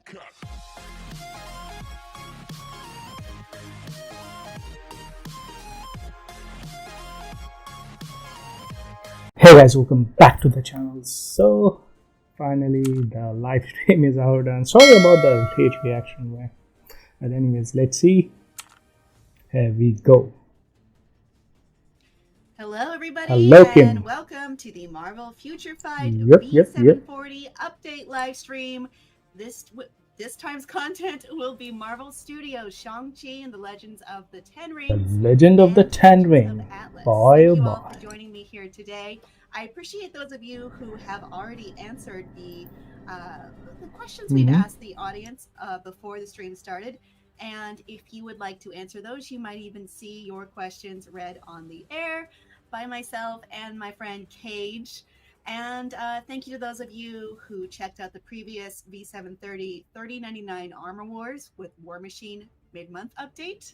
Hey guys, welcome back to the channel. So finally the live stream is out, and sorry about the late reaction there. But anyways, let's see. Here we go. Hello everybody, Hello, Kim. and welcome to the Marvel Future Fight Yep. V740 update live stream. This time's content will be Marvel Studios Shang-Chi and the Legends of the Ten Rings. The Legend of the Ten Rings. Boy, Thank you boy. all for joining me here today. I appreciate those of you who have already answered the questions we've asked the audience before the stream started. And if you would like to answer those, you might even see your questions read on the air by myself and my friend Cage. And thank you to those of you who checked out the previous V730 3099 Armor Wars with War Machine mid-month update.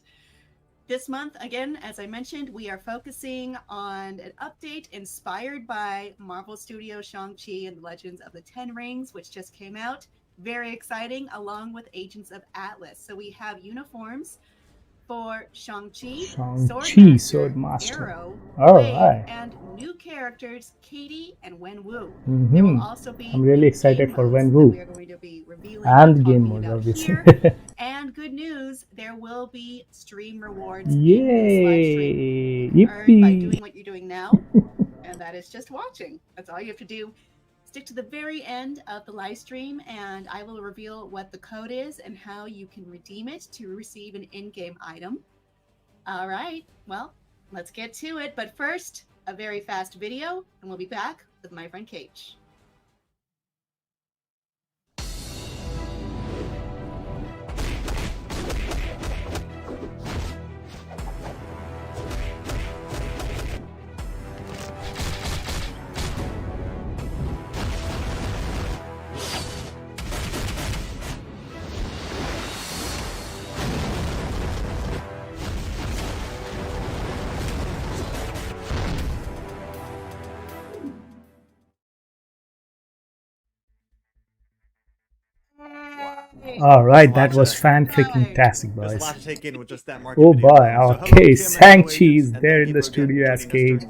This month, again, as I mentioned, we are focusing on an update inspired by Marvel Studios Shang-Chi and the Legends of the Ten Rings, which just came out. Very exciting, along with Agents of Atlas. So we have uniforms for Shang-Chi, Swordmaster, Arrow, Wave, and new characters Katie and WENWU. There will also be I'm really excited for WENWU. We are going to be revealing and game mode, obviously. And good news, there will be stream rewards. Yay! Earned by doing what you're doing now, and that is just watching. That's all you have to do. Stick to the very end of the live stream, and I will reveal what the code is and how you can redeem it to receive an in-game item. All right, well, let's get to it. But first, a very fast video, and we'll be back with my friend Cage. All right, that was fan-freaking-tastic, boys. There's a lot to take in with just that market Oh video. boy, okay, Shang-Chi is there in the studio as Cage.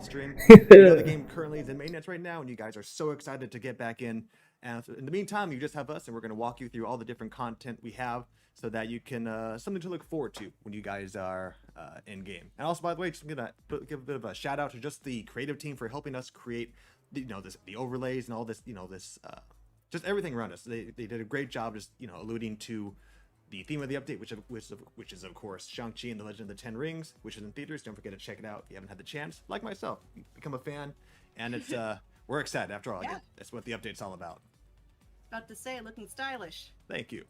The game currently is in mainnet right now, and you guys are so excited to get back in. And in the meantime, you just have us, and we're going to walk you through all the different content we have so that you can, something to look forward to when you guys are in game. And also, by the way, just going to give a bit of a shout out to just the creative team for helping us create, the overlays and all this, just everything around us. They did a great job just, alluding to the theme of the update, which is of course Shang-Chi and the Legend of the Ten Rings, which is in theaters. Don't forget to check it out if you haven't had the chance. Like myself, become a fan, and it's we're excited. After all, Yeah. that's what the update's all about. About to say, looking stylish. Thank you.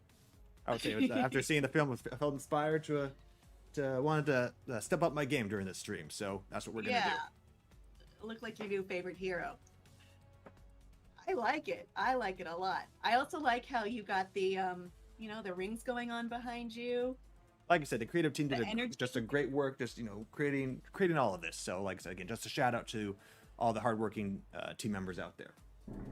I would say it was, after seeing the film, I felt inspired to wanted to step up my game during this stream. So that's what we're gonna do. Look like your new favorite hero. I like it. I like it a lot. I also like how you got the, the rings going on behind you. Like I said, the creative team did just a great work, just creating all of this. So, like I said, again, just a shout out to all the hardworking team members out there.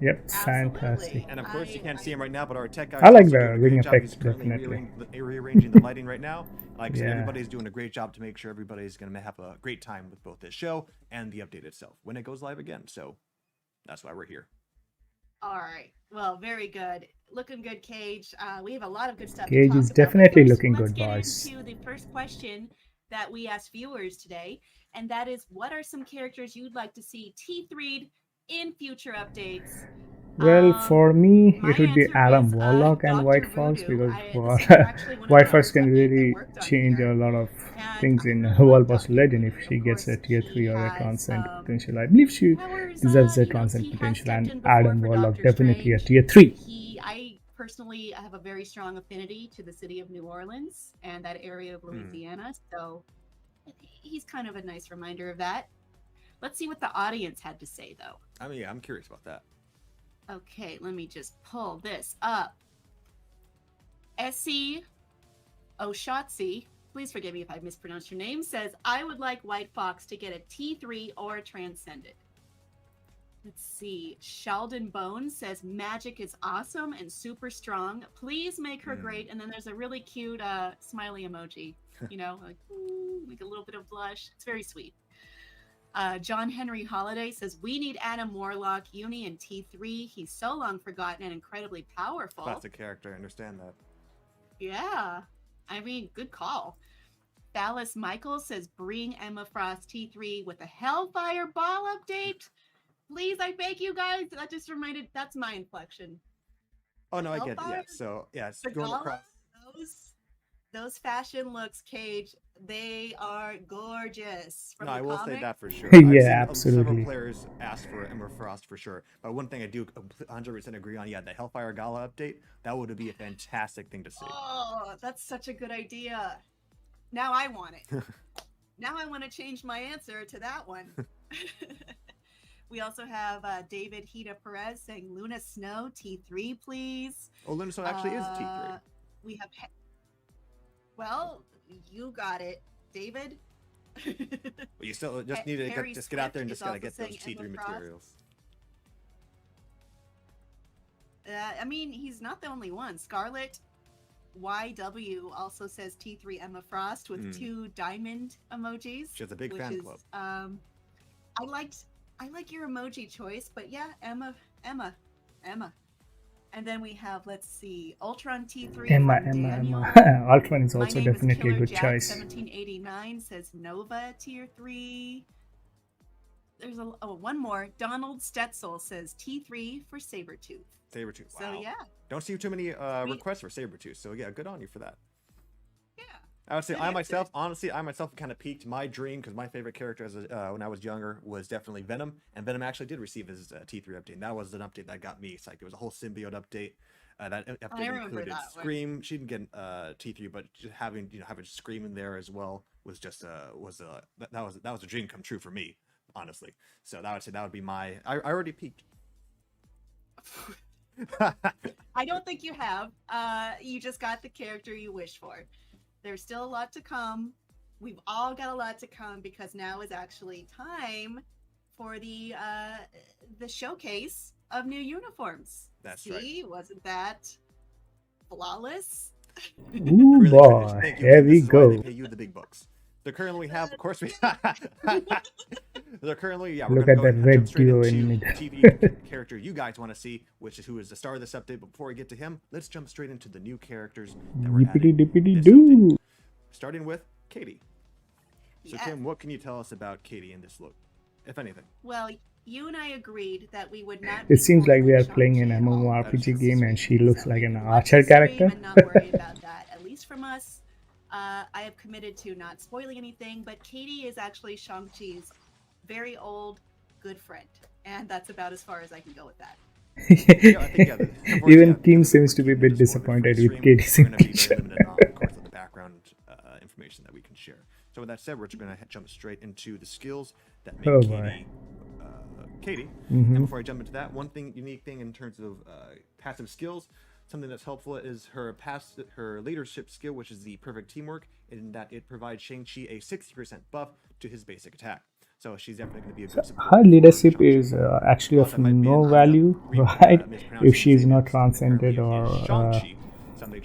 Yep, fantastic. And of course, you can't see him right now, but our tech guy. I like the ring effects, definitely. Rearranging the lighting right now. Like I said, everybody's doing a great job to make sure everybody's going to have a great time with both this show and the update itself when it goes live again. So that's why we're here. All right. Well, very good. Looking good, Cage. We have a lot of good stuff Cage to talk is about. definitely First, looking let's good, get boys. into the first question that we asked viewers today, and that is, what are some characters you'd like to see T3'd in future updates? Well, for me, it would be answer Adam is, Warlock and Dr. White Fox, Voodoo. because White Fox can really change a lot of things in World Boss Legend if she gets a tier 3 or a transcend potential. I believe she deserves a transcend potential, and Adam Warlock definitely a tier 3. I personally have a very strong affinity to the city of New Orleans and that area of Louisiana, so he's kind of a nice reminder of that. Let's see what the audience had to say, though. I mean, yeah, I'm curious about that. Okay, let me just pull this up. Essie Oshotzi, please forgive me if I mispronounced your name, says, I would like White Fox to get a T3 or a Transcended. Let's see. Sheldon Bones says magic is awesome and super strong. Please make her great. And then there's a really cute smiley emoji. You know, like a little bit of blush. It's very sweet. John Henry Holiday says, we need Adam Warlock, Uni, and T3. He's so long forgotten and incredibly powerful. Classic character, I understand that. Yeah. I mean, good call. Dallas Michael says, bring Emma Frost T3 with a Hellfire Ball update. Please, I beg you guys. That just reminded, that's my inflection. Oh, no, I get it. Yeah. So, yeah, it's going across. Those fashion looks, Cage, they are gorgeous. No, I will say that for sure. Yeah, I've seen absolutely. several players ask for Emma Frost for sure. But one thing I do 100% agree on, yeah, the Hellfire Gala update, that would be a fantastic thing to see. Oh, that's such a good idea. Now I want it. Now I want to change my answer to that one. We also have David Hita Perez saying Luna Snow T3, please. Oh, Luna Snow actually is T3. We have... Well, you got it, David. Well, you still just need to get out there and just gotta get those T3 materials. I mean, he's not the only one. Scarlet YW also says T3 Emma Frost with 2 diamond emojis. She has a big fan club. I like your emoji choice, but yeah, Emma. And then we have, let's see, Ultron T3 Emma. Ultron is also definitely a good choice. 1789 says Nova Tier 3. There's one more. Donald Stetzel says T3 for Sabretooth. Sabretooth, wow. So yeah. Don't see too many requests for Sabretooth, so yeah, good on you for that. Yeah. I would say honestly, I myself kind of piqued my dream because my favorite character as when I was younger was definitely Venom, and Venom actually did receive his T3 update. And that was an update that got me psyched. It was a whole symbiote update. That update included Scream. She didn't get T3, but just having Scream in there as well was just that was a dream come true for me, honestly. So that would be my. I already peaked. I don't think you have. You just got the character you wished for. There's still a lot to come. We've all got a lot to come because now is actually time for the showcase of new uniforms. That's right. Wasn't that flawless? Ooh, really boy, here we go. They pay you the big bucks. So currently we have, of course, they're currently, yeah, we're Look going at to that go red straight duo into in the TV character you guys want to see, who is the star of this update. But before we get to him, let's jump straight into the new characters that we're adding this update. Starting with Katie. So Tim, what can you tell us about Katie in this look, if anything? Well, you and I agreed that we would not. It seems like we are playing an MMORPG game and she looks like an archer character. And not worry about that, at least from us. I have committed to not spoiling anything, but Katie is actually Shang-Chi's very old good friend, and that's about as far as I can go with that. Even Team seems to be a bit disappointed with Katie's inclusion. Of course, the background information that we can share. So with that said, we're just going to jump straight into the skills that make Katie. And before I jump into that, one unique thing in terms of passive skills, something that's helpful is her leadership skill, which is the perfect teamwork, in that it provides Shang-Chi a 60% buff to his basic attack. So she's definitely going to be a good support. Her leadership is actually of no value, right? If she is not transcended or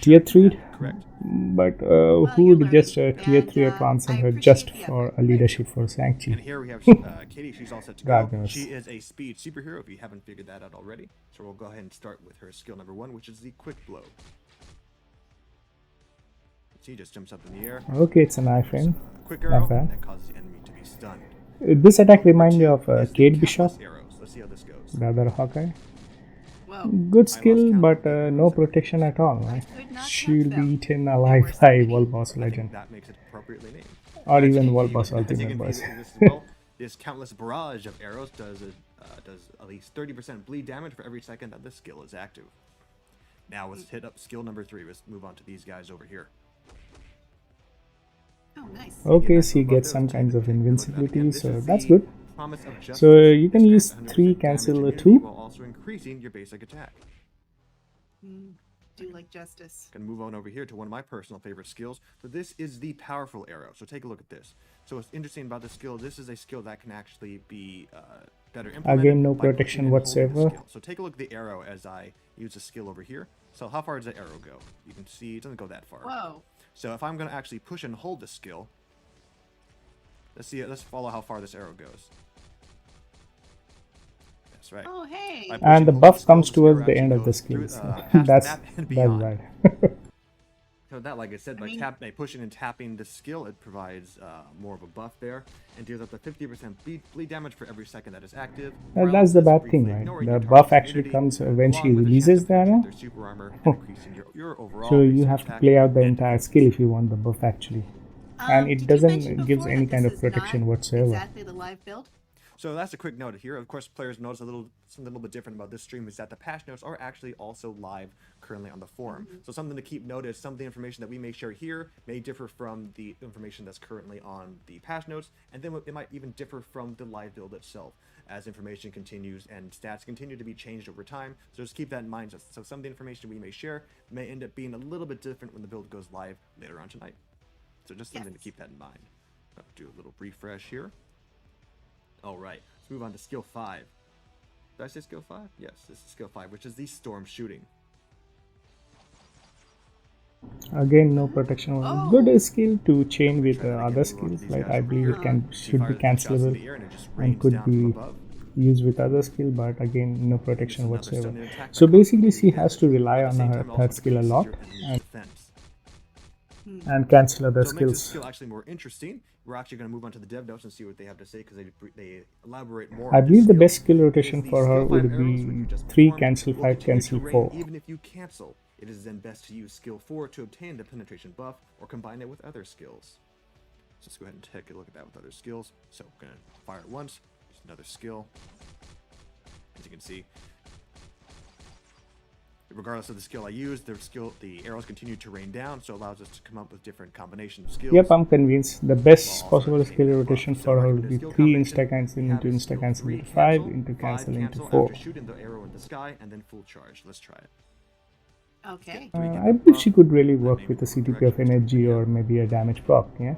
tier 3. Correct. But who would just tier 3 or transcend her just for a leadership for Shang-Chi? And here we have Katie. She's all set to go. She is a speed superhero, if you haven't figured that out already. So we'll go ahead and start with her skill number 1, which is the quick blow. She just jumps up in the air. Okay, it's a knife in. Quick arrow that causes the enemy to be stunned. This attack reminds me of Kate Bishop, Let's see how this goes. the other Hawkeye. Whoa. Good skill, but no protection at all, right? She'll be eaten alive by World Boss Legend. That makes it appropriately named. Or even World Boss Ultimate Boss. This countless barrage of arrows does at least 30% bleed damage for every second that this skill is active. Now let's hit up skill number 3. Let's move on to these guys over here. Oh, nice. Okay, so you get some kinds of invincibility, so that's good. So you can use 3, cancel 2. While also increasing your basic attack. Do like justice. Gonna move on over here to one of my personal favorite skills. So this is the powerful arrow. So take a look at this. So what's interesting about this skill, this is a skill that can actually be better implemented Again, no by clicking protection and holding the whatsoever. skill. So take a look at the arrow as I use the skill over here. So how far does the arrow go? You can see it doesn't go that far. Whoa. So if I'm going to actually push and hold the skill, let's see. Let's follow how far this arrow goes. That's right. Oh, hey. By And the pushing buff skill, comes the skill towards the actually end of the goes through, skills. past the that's map and that's beyond. bad. So that, like I said, by pushing and tapping the skill, it provides more of a buff there and deals up to 50% bleed damage for every second that is active. Well, that's the bad thing, right? The buff actually comes when she releases the arrow. Super armor and increasing your overall So you basic have to attack play out the and entire defense. skill if you want the buff actually. And it Did you doesn't mention gives before any that kind this of is protection not whatsoever. exactly the live build? So that's a quick note here. Of course, players notice something a little bit different about this stream is that the patch notes are actually also live currently on the forum. So something to keep notice, some of the information that we may share here may differ from the information that's currently on the patch notes, and then it might even differ from the live build itself as information continues and stats continue to be changed over time. So just keep that in mind. So some of the information we may share may end up being a little bit different when the build goes live later on tonight. So just something to keep that in mind. I'll do a little refresh here. All right, let's move on to skill 5. Did I say skill 5? Yes, this is skill 5, which is the storm shooting. Again, no protection. Oh. Good skill to chain with Try that again. other Move on to skills. these Like guys I over believe here. it can She should be fires the shots in cancelable the air and it just and rains could down from be above. used with other skill, but again, no protection Another whatsoever. stunning attack So that causes basically, she bleed has to damage. rely At the on same her time, it also third skill a decreases lot your enemy's and, defense. and cancel other So it makes this skills. skill actually more interesting. We're actually going to move on to the dev notes and see what they have to say because they elaborate more. I on this believe the skill. best skill It is rotation the for her skill 5 would arrows, which you be just 3 performed, cancel will 5 continue cancel to rain 4. even if you cancel. It is then best to use skill 4 to obtain the penetration buff or combine it with other skills. So let's go ahead and take a look at that with other skills. So we're going to fire it once. There's another skill. As you can see, regardless of the skill I use, the arrows continue to rain down, so it allows us to come up with different combinations of skills. Yep, I'm convinced. The best While also possible skill obtaining the buff. rotation So for her would recommended be skill 3 combination insta cancel we have into is insta skill cancel 3 into 5 cancel, into 5 cancel into cancel 4. after shooting the arrow in the sky, and then full charge. Let's try it. Okay. I believe she could really work with a CTP of energy or maybe a damage proc, yeah?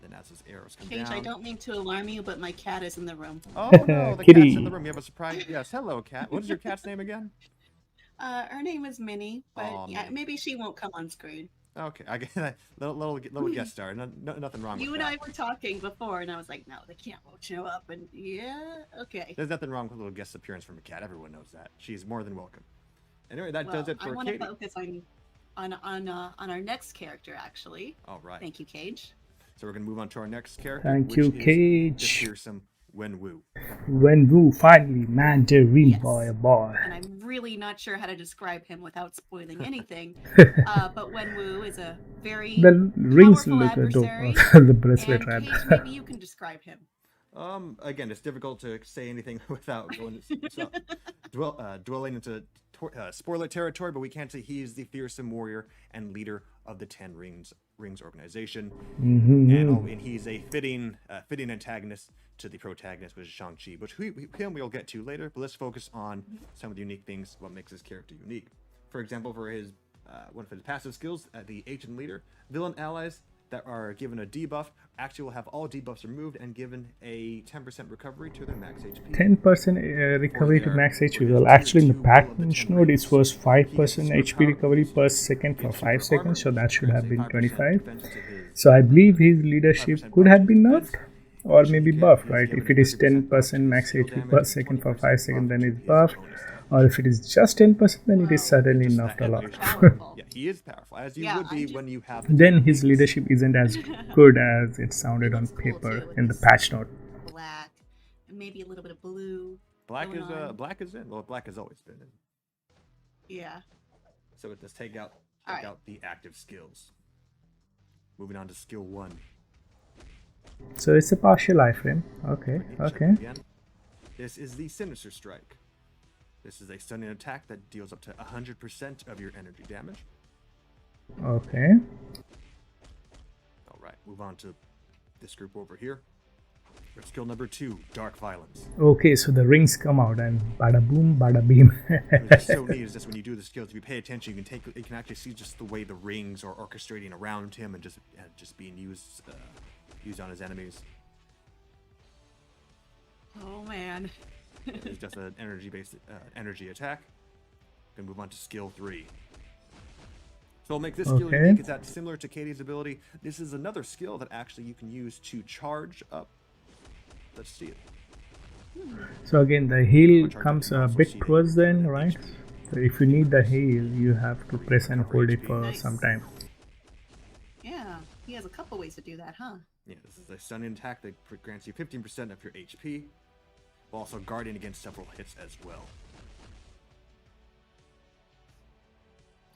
Then as his arrows come Cage, down. I don't mean to alarm you, but my cat is in the room. Oh no, the Kitty. cat's in the room. You have a surprise. Yes, hello, cat. What is your cat's name again? Her name is Minnie, but Aw, yeah, Minnie. maybe she won't come on screen. Okay, I get that. Little guest star. Nothing wrong You with and that. I were talking before, and I was like, no, the cat won't show up. And yeah, okay. There's nothing wrong with a little guest appearance from a cat. Everyone knows that. She's more than welcome. Anyway, that does it I for want to Katie. focus on our next character, actually. All right. Thank you, Cage. So we're gonna move on to our next character. Thank which you, is the Cage. fearsome WENWU. WENWU, finally, Mandarin Yes. boy. And I'm really not sure how to describe him without spoiling anything. But WENWU is a very The rings powerful look adversary. dope. The bracelet, And right? Cage, maybe you can describe him. Again, it's difficult to say anything without going dwelling into spoiler territory, but we can say he is the fearsome warrior and leader of the 10 Rings organization, and he's a fitting antagonist to the protagonist, which is Shang-Chi, which him we'll get to later. But let's focus on some of the unique things what makes his character unique. For example, for his one of his passive skills, the Agent Leader, villain allies that are given a debuff actually will have all debuffs removed and given a 10% recovery to their max HP. 10% recovery to max HP. Well, actually, in the patch node, it was 5% HP recovery per second for 5 seconds, so that should have been 25. So I believe his leadership could have been nerfed or maybe buffed, right? If it is 10% max HP per second for 5 seconds, then it's buffed. Or if it is just 10%, then it is certainly nerfed a lot. Powerful. Yeah, he is powerful, as you Yeah, would be I'm when you have. Then his leadership isn't as good as it sounded on Looks cool, paper too, with in the this patch note. Black, and maybe a little bit of blue. Black going on. is in. Well, black has always been in. Yeah. So let's take out Alright. the active skills. Moving on to skill 1. So it's a partial iframe. Okay, okay. Again. This is the Sinister Strike. This is a stunning attack that deals up to 100% of your energy damage. Okay. Alright, move on to this group over here. For skill number 2, Dark Violence. Okay, so the rings come out and bada boom, bada beam. What's so neat is just when you do the skills, if you pay attention, you can actually see just the way the rings are orchestrating around him and just being used on his enemies. Oh man. It's just an energy-based energy attack. Gonna move on to skill 3. So what makes this skill Okay. unique is that similar to Katie's ability, this is another skill that actually you can use to charge up. Let's see it. So again, the heal Charge up, comes you can a also bit see the towards the end, infinite right? HP. So if you need the heal, you have to press and recover hold it HP. for Nice. some time. Yeah, he has a couple ways to do that, huh? Yeah, this is a stunning attack that grants you 15% of your HP, while also guarding against several hits as well.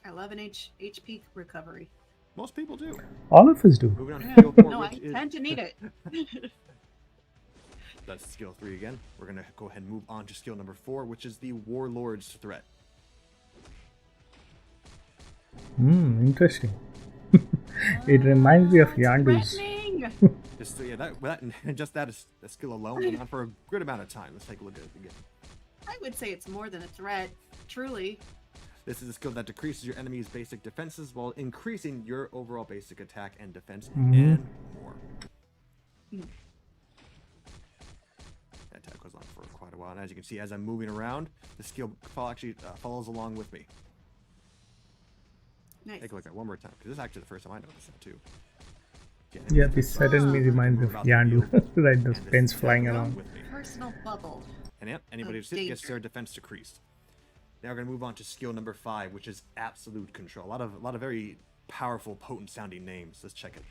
I love an HP recovery. Most people do. All of us do. Moving on to skill 4, No, I which is tend to need it. that's skill 3 again. We're gonna go ahead and move on to skill number 4, which is the Warlord's Threat. Interesting. It reminds me of Yandu's. Threatening. Just yeah, that is a skill alone went on for a good amount of time. Let's take a look at it again. I would say it's more than a threat. Truly. This is a skill that decreases your enemy's basic defenses while increasing your overall basic attack and defense and more. That attack goes on for quite a while, and as you can see, as I'm moving around, the skill actually follows along with me. Nice. Take a look at it one more time, because this is actually the first time I noticed that too. Yeah, this certainly reminds me of Yandu. Right, those pens flying around. with me. Personal bubble. And yep, anybody who Of sits gets danger. their defense decreased. Now we're gonna move on to skill number 5, which is absolute control. A lot of very powerful, potent sounding names. Let's check it.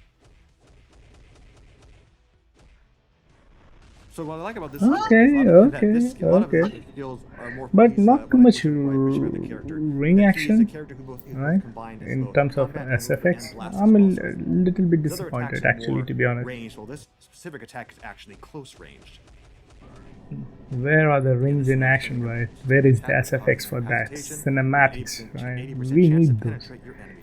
So what I like about this Okay, is a lot of okay. skills are more for But these, not what too I much think is what I appreciate about the character, ring that he is a action, character who both right? combined as In both terms of combat, movement, SFX, and blast I'm a as well. So little bit the other attacks disappointed are actually, more to be honest. ranged, well, this specific attack is actually close ranged. Where are the rings in action, right? Where is the SFX for that? Cinematics, right? We need those.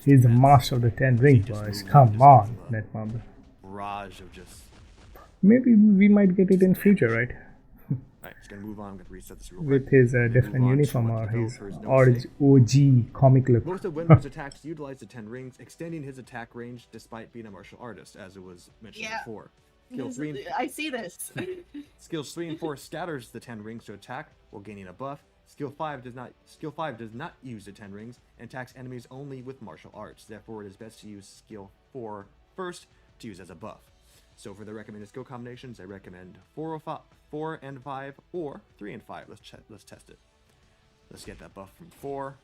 He's the master of the 10 rings, boys. Come on, Netmob. Barrage of just. Maybe we might get it in future, right? Alright, just gonna move on. I'm gonna reset this real quick. With his Then different move on to uniform what or the his developer is OG comic look. Most of WENWU's attacks utilize the 10 rings, extending his attack range despite being a martial artist, as it was mentioned Yeah. before. Skill 3 and I see this. Skills 3 and 4 scatters the 10 rings to attack while gaining a buff. Skill 5 does not use the 10 rings and attacks enemies only with martial arts. Therefore, it is best to use skill 4 first to use as a buff. So for the recommended skill combinations, I recommend 4 and 5 or 3 and 5. Let's test it. Let's get that buff from 4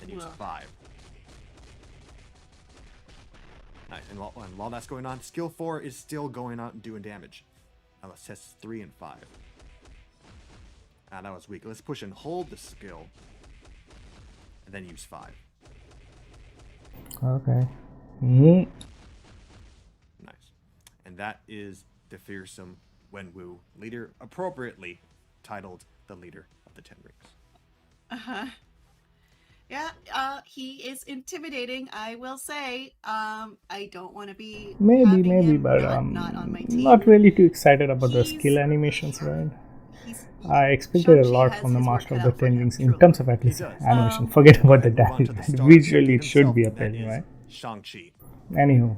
and use 5. Nice. And while that's going on, skill 4 is still going out and doing damage. Now let's test 3 and 5. Ah, that was weak. Let's push and hold the skill, and then use 5. Okay. Nice. And that is the fearsome WENWU leader, appropriately titled the leader of the 10 rings. Yeah, he is intimidating, I will say. I don't want to be Maybe, having him but not on my team. not really too excited about the He's- skill animations, right? He's- I expected a Shang-Chi lot has from the his work Master of cut the out for 10 him, Rings in truly. terms of at He least does. animation. Forget about the Move on to damage. the star Visually, it should himself, be and that appealing, is right? Shang-Chi. Anywho,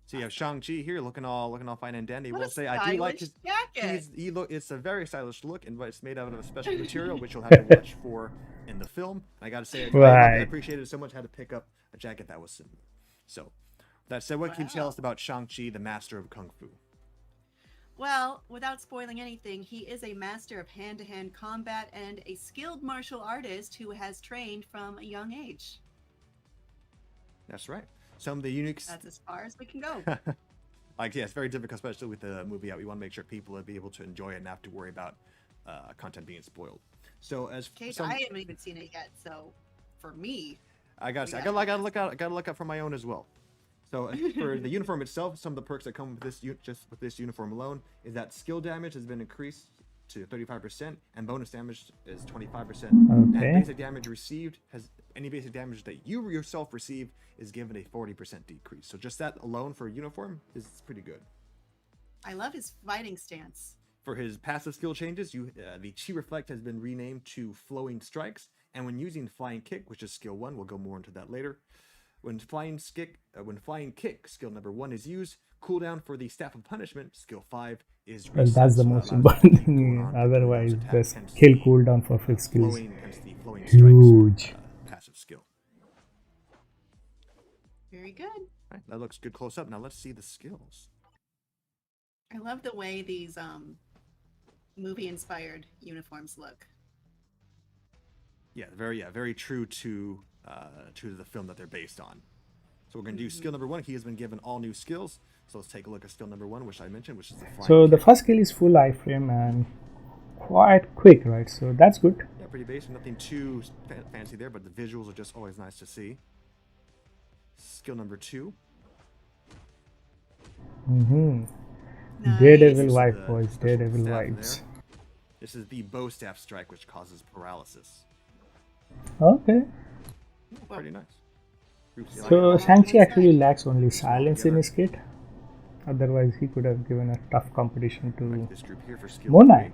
So you have Shang-Chi here looking all fine and dandy. What We'll a say I do like his stylish jacket. it's a very stylish look, and it's made out of a special material, which you'll have to watch for in the film. I gotta say, I Right. appreciated it so much. I had to pick up a jacket that was similar. So, that said, what can you tell us about Shang-Chi, the master of kung fu? Well, without spoiling anything, he is a master of hand-to-hand combat and a skilled martial artist who has trained from a young age. That's right. Some of the unique. That's as far as we can go. Like, yeah, it's very difficult, especially with the movie out. We want to make sure people will be able to enjoy it and not have to worry about content being spoiled. So as Case, some, I haven't even seen it yet, so for me, I gotta say, I Yeah. gotta look out for my own as well. So for the uniform itself, some of the perks that come with this just with this uniform alone is that skill damage has been increased to 35%, and bonus damage is 25%. And Okay. basic damage received has any basic damage that you yourself receive is given a 40% decrease. So just that alone for a uniform is pretty good. I love his fighting stance. For his passive skill changes, the Chi Reflect has been renamed to Flowing Strikes, and when using Flying Kick, which is skill 1, we'll go more into that later. When flying kick, skill number 1 is used, Cooldown for the Staff of Punishment, skill 5, is Well, reset, that's the so that most allows important you to thing. go on to do Otherwise, those the attacks, hence skill the, cooldown for 5th skill is hence the flowing huge. strikes passive skill. Very good. All right, that looks good close up. Now let's see the skills. I love the way these movie-inspired uniforms look. Yeah, very true to the film that they're based on. So we're going to do skill number 1. He has been given all new skills. So let's take a look at skill number 1, which I mentioned, which is the flying So the kick. first skill is full iframe and quite quick, right? So that's good. Yeah, pretty basic. Nothing too fancy there, but the visuals are just always nice to see. Skill number 2. Mm-hmm. Nice. Daredevil This is vibe, the boys. special Daredevil staff vibes. there. This is the bow staff strike, which causes paralysis. Okay. Pretty nice. Groups, you like So it? Shang-Chi Nice. actually lacks only silence in together. his kit. Otherwise, he could have given a tough competition Back to to this group here for skill Moon 3. Knight.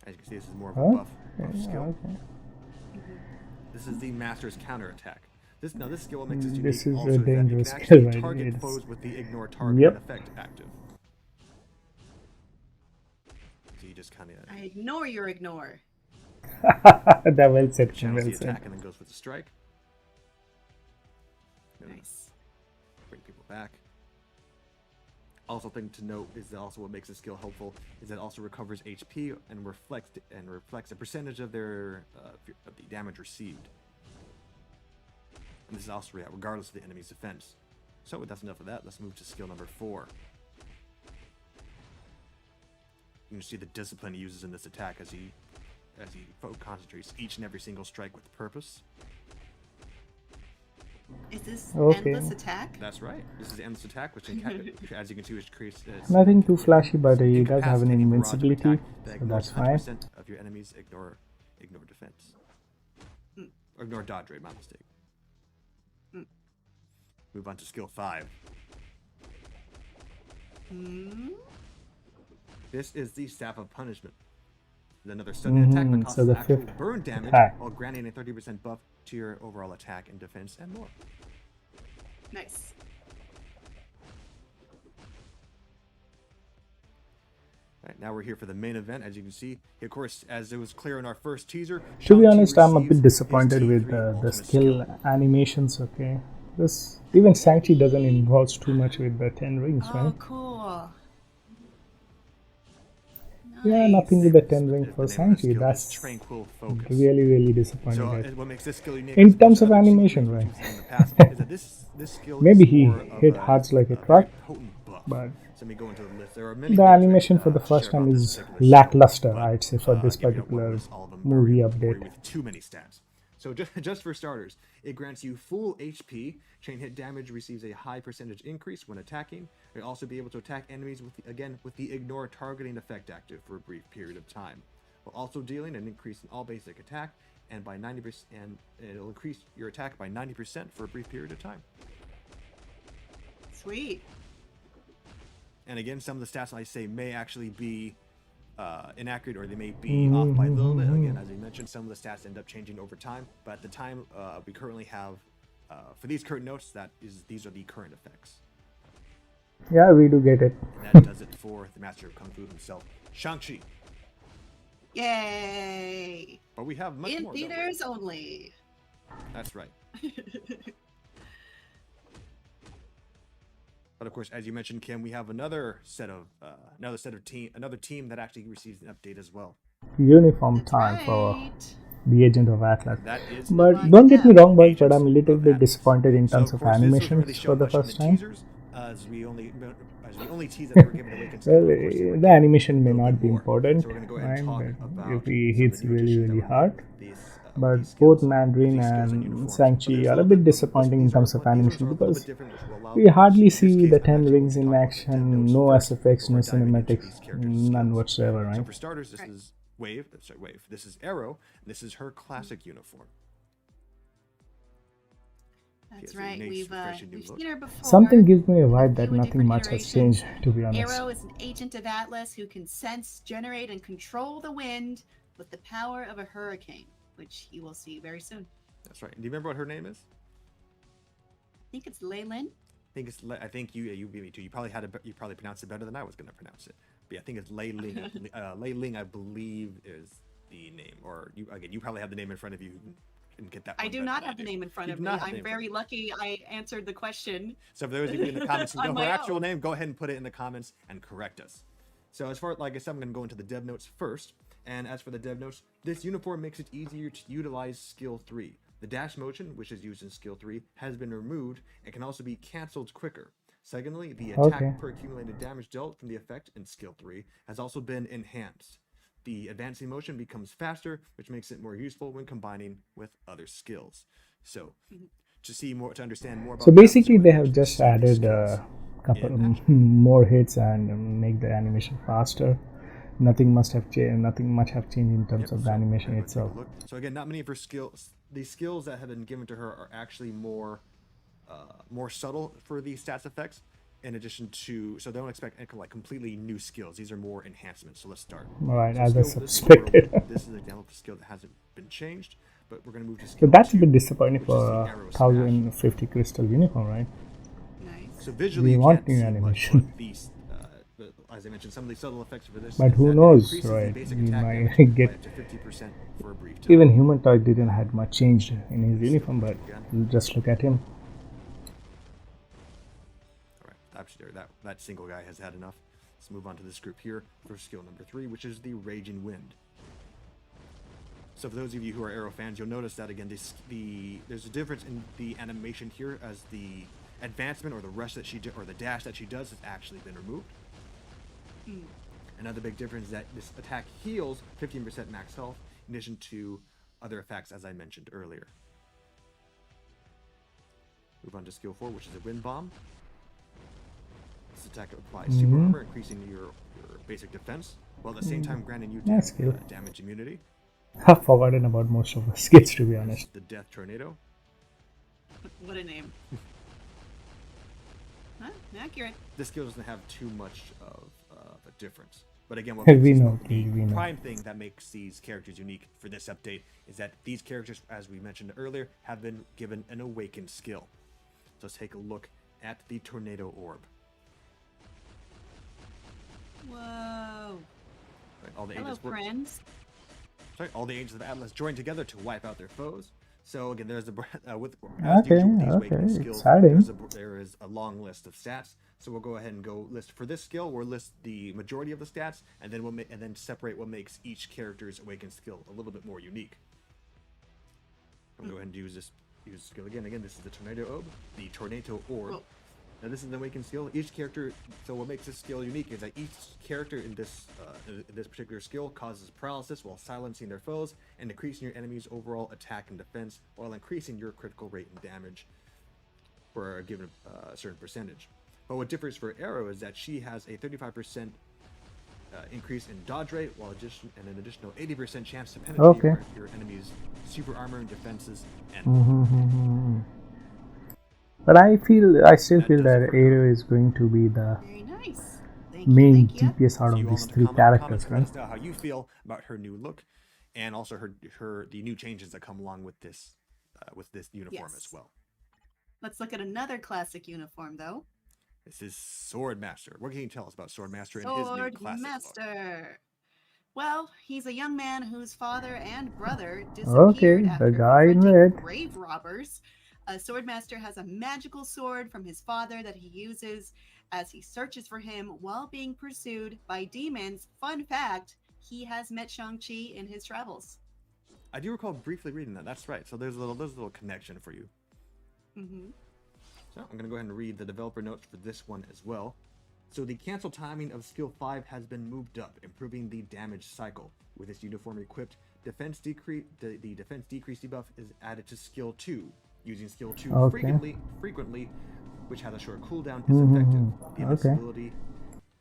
As you can see, this is more of a Huh? buff skill. Okay. This is the Master's counterattack. This skill makes it unique. This is also a is that you dangerous can skill, actually right? target It's- foes with the ignore target Yep. effect active. So you just kind of I ignore your ignore. That well said. channels Well the said. attack and then goes with the strike. Nice. Bring people back. Also, thing to note is that also what makes this skill helpful is that it also recovers HP and reflects a percentage of their of the damage received. And this is also regardless of the enemy's defense. So that's enough of that. Let's move to skill number 4. You can see the discipline he uses in this attack as he concentrates each and every single strike with purpose. Is this Okay. endless attack? That's right. This is the endless attack, which as you can see, which creates Nothing too flashy, but he does have an incapacitating barrage of invincibility, attack that so ignores that's fine. 100% of your enemy's ignore defense. Or ignore dodge rate, my mistake. Move on to skill 5. This is the Staff of Punishment. Another sudden attack that so causes the actual 5th burn damage attack. while granting a 30% buff to your overall attack and defense and more. Nice. Alright, now we're here for the main event. As you can see, of course, as it was clear in our first teaser, To be Shang-Chi honest, I'm a receives bit his disappointed with T3 the ultimate skill animations. Okay, this even Shang-Chi doesn't involve too much with the 10 rings, Oh, right? cool. Yeah, Nice. nothing with the 10 The ring name for of the Shang-Chi. skill is That's Tranquil Focus. really disappointed. So at. what makes this skill unique In as opposed terms to of other animation, sequences right? we've seen in the past, is that this skill Maybe is he more of hit a- hearts like a very truck, potent buff. but So let me go into the list. There are many the things animation that, for the to first share time about this is particular skill, lackluster, but, I'd say, for this again, we don't wanna particular list all of them movie or bore you update. with too many stats. So just for starters, it grants you full HP. Chain hit damage receives a high percentage increase when attacking. You'll also be able to attack enemies with the ignore targeting effect active for a brief period of time, while also dealing an increase in all basic attack and by 90%, and it'll increase your attack by 90% for a brief period of time. Sweet. And again, some of the stats I say may actually be inaccurate, or they may be off by a little bit. Again, as I mentioned, some of the stats end up changing over time, but at the time we currently have for these current notes, these are the current effects. Yeah, we do get it. And that does it for the Master of Kung Fu himself, Shang-Chi. Yay! But we have much In more. don't we? theaters only. That's right. But of course, as you mentioned, Kim, we have another team that actually receives an update as well. Uniform That's time for right. the Agent of Atlas. That is But don't get me wrong, boys, but I'm a little of bit Atlas. disappointed in So, terms of of course, this wasn't animations really for shown the much in first time. teasers, as we only tease that they were given away. Well, the animation may not be So important, we're going to go ahead and right? talk But about if he some of hits the new additions that really were made hard. with these But skills, both with Mandarin these skills and uniforms. But Shang-Chi there's are a little bit disappointing in these are terms of a animation little bit because different, which will allow we hardly in this see case, the 10 actually, rings we'll in talk about the 10 action, notes no first SFX, no before diving into cinematics, these characters' none skills. whatsoever, So right? for starters, this Right. is Wave. This is Arrow. And this is her classic uniform. That's She has a right. nice, We've refreshing new we've look. seen her before. Something gives me a in vibe a that few nothing different much has iterations. changed, to be honest. Arrow is an agent of Atlas who can sense, generate, and control the wind with the power of a hurricane, which you will see very soon. That's right. Do you remember what her name is? think it's Leyland. I think you beat me too. You probably you probably pronounced it better than I was gonna pronounce it. But yeah, I think it's Lei Ling. Lei Ling, I believe, is the name. Or you probably have the name in front of you. And get that. I do not have the name in front of me. I'm very lucky I answered the question. So for those of you in the comments who know her actual name, go ahead and put it in the comments and correct us. So as far, like I said, I'm going to go into the dev notes first. And as for the dev notes, this uniform makes it easier to utilize skill 3. The dash motion, which is used in skill 3, has been removed and can also be cancelled quicker. Secondly, the attack per accumulated damage dealt from the effect in skill 3 has also been enhanced. The advancing motion becomes faster, which makes it more useful when combining with other skills. So, to understand more about. So basically, they have just added a couple more hits and make the animation faster. Nothing must have changed. Nothing much have changed in terms of the animation itself. So again, not many of her skills. The skills that have been given to her are actually more subtle for the stats effects. In addition to, so don't expect like completely new skills. These are more enhancements. So let's start. Right, so as I suspected. This is an example of a skill that hasn't been changed, but we're going to move to skill. So that's 2, a bit disappointing for 1050 crystal uniform, right? Nice. So visually, we want new animation. These, as I mentioned, some of the subtle effects for this. But who knows, right? We might get. To 50% for a brief time. Even Human Toy didn't have much change in his uniform, but just look at him. That single guy has had enough. Let's move on to this group here for skill number 3, which is the Raging Wind. So for those of you who are Arrow fans, you'll notice that again, there's a difference in the animation here, as the advancement or the rush that she did, or the dash that she does, has actually been removed. Another big difference is that this attack heals 15% max health, in addition to other effects, as I mentioned earlier. Move on to skill 4, which is a Wind Bomb. This attack applies super armor, increasing your basic defense, while at the same time granting you damage immunity. I've forgotten about most of the skills, to be honest. The Death Tornado. What a name. Huh? Accurate. This skill doesn't have too much of a difference. But again, what the prime thing that makes these characters unique for this update is that these characters, as we mentioned earlier, have been given an awakened skill. So let's take a look at the Tornado Orb. Whoa. Right, all the Hello, friends. All the Angels of Atlas join together to wipe out their foes. So again, there's there is a long list of stats. So we'll go ahead and go list for this skill. We'll list the majority of the stats, and then we'll separate what makes each character's awakened skill a little bit more unique. I'm going to go ahead and use this skill again. Again, this is the Tornado Orb. Whoa. Now this is the awakened skill. Each character. So what makes this skill unique is that each character in this particular skill causes paralysis while silencing their foes and decreasing your enemy's overall attack and defense, while increasing your critical rate and damage for a given certain percentage. But what differs for Arrow is that she has a 35% increase in dodge rate, while an additional 80% chance to penetrate your enemy's super armor and defenses. And but I still feel that Arrow is going to be the main DPS out of these 3 characters, right? How you feel about her new look, and also the new changes that come along with this uniform as well. Let's look at another classic uniform, though. This is Swordmaster. What can you tell us about Swordmaster and his new classic look? Well, he's a young man whose father and brother disappeared after confronting grave robbers. Swordmaster has a magical sword from his father that he uses as he searches for him while being pursued by demons. Fun fact, he has met Shang-Chi in his travels. I do recall briefly reading that. That's right. So there's a little connection for you. So I'm going to go ahead and read the developer notes for this one as well. So the cancel timing of skill 5 has been moved up, improving the damage cycle. With this uniform equipped, the defense decrease debuff is added to skill 2. Using skill 2 frequently, which has a short cooldown, is effective. The invincibility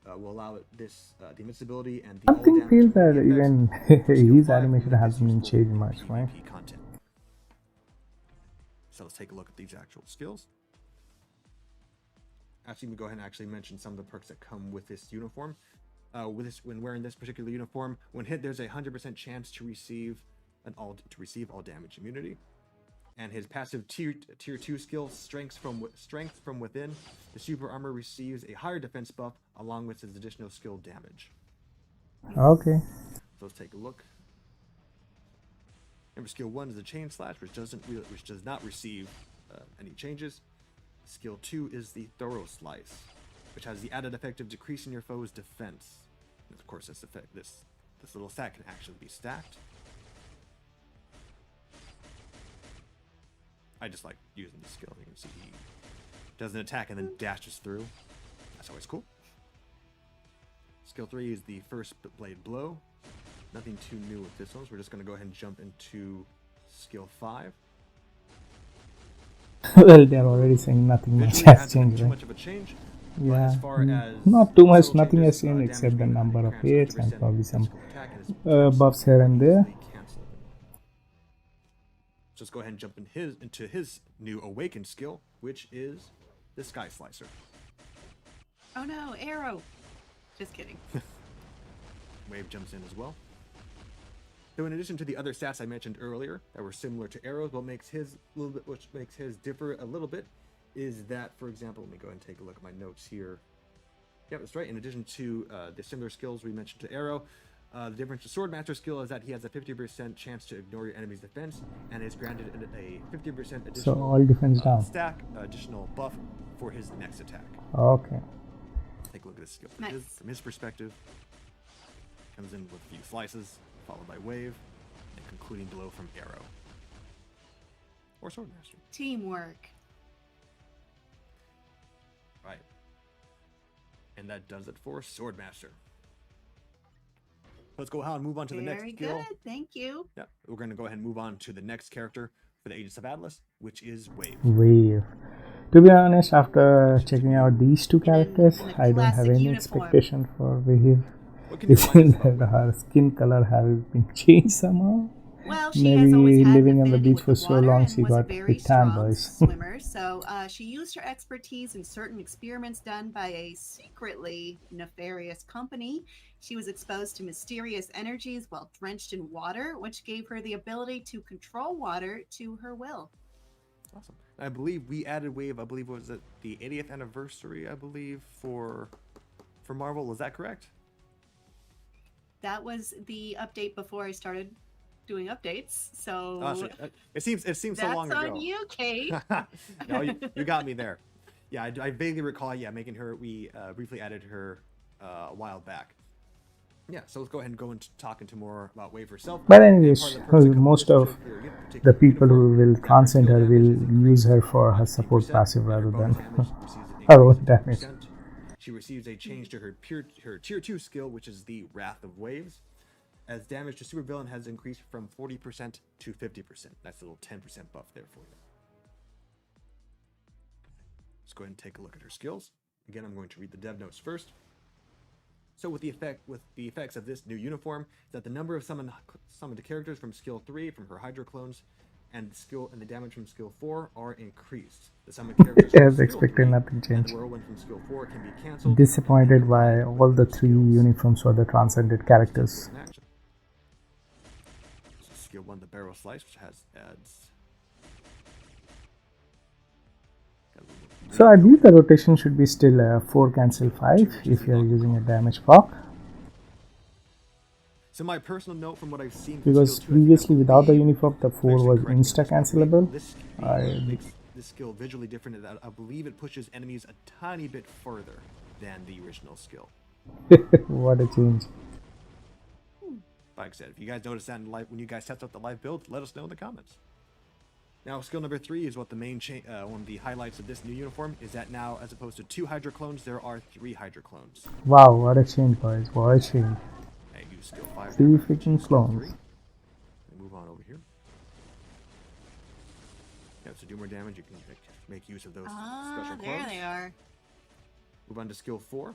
will allow the invincibility and the something feels that even his animation hasn't been changed much, right? Content. So let's take a look at these actual skills. Actually, we go ahead and actually mention some of the perks that come with this uniform. When wearing this particular uniform, when hit, there's a 100% chance to receive all damage immunity. and his passive tier 2 skill, Strength from Within. The super armor receives a higher defense buff along with his additional skill damage. Okay. So let's take a look. Remember, skill 1 is the chain slash, which does not receive any changes. Skill 2 is the thorough slice, which has the added effect of decreasing your foe's defense. And of course, this little stat can actually be stacked. I just like using the skill. You can see he does an attack and then dashes through. That's always cool. Skill 3 is the first blade blow. Nothing too new with this one, so we're just going to go ahead and jump into skill 5. Well, they're already saying nothing much has changed, Too right? much of a change. But Yeah, as far as not too much, skill nothing changes, has changed damage except the being number of cramps hits 50% and probably some physical attack, and his buffs here and there. cancel. Just go ahead and jump into his new awakened skill, which is the Sky Slicer. Oh no, arrow. Just kidding. Wave jumps in as well. So in addition to the other stats I mentioned earlier that were similar to arrows, which makes his differ a little bit is that, for example, let me go ahead and take a look at my notes here. Yeah, that's right. In addition to the similar skills we mentioned to arrow, the difference to Swordmaster skill is that he has a 50% chance to ignore your enemy's defense and is granted a 50% additional So all defense down. stack, additional buff for his next attack. Okay. Take a look at his skill. Nice. From his perspective, comes in with a few slices, followed by wave, and concluding blow from arrow. Or Swordmaster. Teamwork. Right. And that does it for Swordmaster. Let's go ahead and move on to the next Very skill. good. Thank you. Yeah, we're going to go ahead and move on to the next character for the Aegis of Atlas, which is Wave. Wave. To be honest, after checking out these two characters, in a I don't have classic any uniform. expectation for Wave. What can you It remind seems us about that Wave? her skin color has been changed somehow. Well, she has always Maybe had living an on the affinity beach with for the so water long, and she was a got very bit tan, strong boys. swimmer. So she used her expertise in certain experiments done by a secretly nefarious company. She was exposed to mysterious energies while drenched in water, which gave her the ability to control water to her will. Awesome. I believe we added Wave, I believe, was it the 80th anniversary, I believe, for Marvel. Was that correct? That was the update before I started doing updates. So It seems so long that's ago. on you, Kate. No, you got me there. Yeah, I vaguely recall, making her, we briefly added her a while back. Yeah, so let's go ahead and go into talking to more about Wave herself. But And anyways, part of the purpose of most this of particular the people who uniform, will that her transcend skill her damage will is increased use her for her by support 50%, passive and rather bonus than damage receives an her own increase of damage. 10%. She receives a change to her tier 2 skill, which is the Wrath of Waves, as damage to supervillain has increased from 40% to 50%. That's a little 10% buff there for you. Let's go ahead and take a look at her skills. Again, I'm going to read the dev notes first. So with the effects of this new uniform, is that the number of summoned characters from skill 3 from her Hydra clones and the damage from skill 4 are increased. The summoned characters from As skill expected, 3 nothing and changed. the whirlwind from skill 4 can be cancelled. Disappointed by all the three uniforms for the transcended characters. So skill 1, the barrel slice, which adds. So I believe the rotation should be still 4 cancel 5 if you are using a damage proc. So my personal note from what I've seen, Because skill 2, previously without the believe, uniform the 4 actually was correct me on insta this one, cancelable. This makes this skill visually different in that I believe it pushes enemies a tiny bit further than the original skill. What a change. Like I said, if you guys notice that in live, when you guys test out the live build, let us know in the comments. Now, skill number 3 is what the main one of the highlights of this new uniform is that now, as opposed to 2 Hydra clones, there are 3 Hydra clones. Wow, what a change, boys. What a change. I use skill 5. 3 now, freaking skill clones. 3. Move on over here. Yeah, to do more damage, you can make use of those special clones. There they are. Move on to skill 4.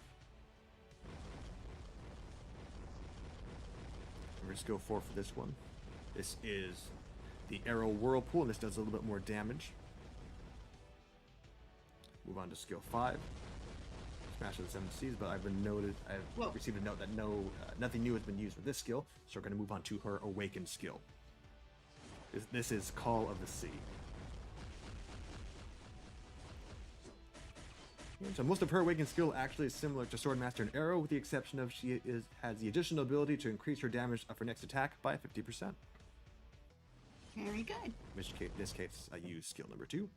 Remember skill 4 for this one. This is the Arrow Whirlpool, and this does a little bit more damage. Move on to skill 5. Smash of the 7 Seas, but I've received a note that nothing new has been used with this skill, so we're going to move on to her Awakened skill. This is Call of the Sea. So most of her awakened skill actually is similar to Swordmaster and Arrow, with the exception of she has the additional ability to increase her damage of her next attack by 50%. Very good. In this case, I use skill number 2.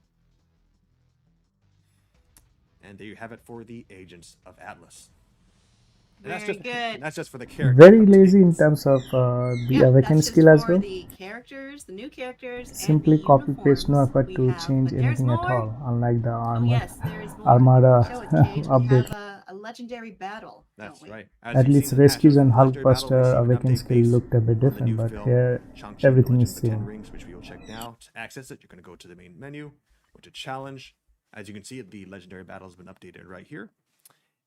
And there you have it for the Agents of Atlas. And Very good. That's just for the character. Very lazy in terms of the awakened skill as well. The characters, the new characters, Simply and the copy paste, no uniforms effort we to have. change But there's anything at more. all, unlike the Oh yes, there's more. Armada Show it, Cade. We update. have a legendary battle. That's don't we? right. As At you've least seen in the past, Rescues and Legendary Battle Hulkbuster received an awakened update skill based looked a bit on the different, new but film, here Shang-Chi and the everything Legend is of the Ten same. Rings, which we will check now. To access it, you're going to go to the main menu, go to Challenge. As you can see, the Legendary Battle has been updated right here.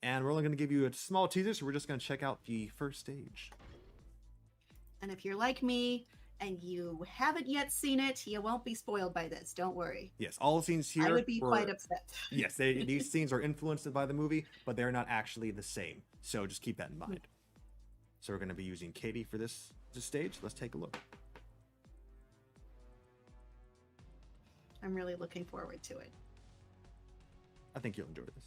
And we're only going to give you a small teaser, so we're just going to check out the first stage. And if you're like me and you haven't yet seen it, you won't be spoiled by this. Don't worry. Yes, all the scenes here I would be quite upset. Yes, these scenes are influenced by the movie, but they're not actually the same. So just keep that in mind. So we're going to be using Katie for this stage. Let's take a look. I'm really looking forward to it. I think you'll enjoy this.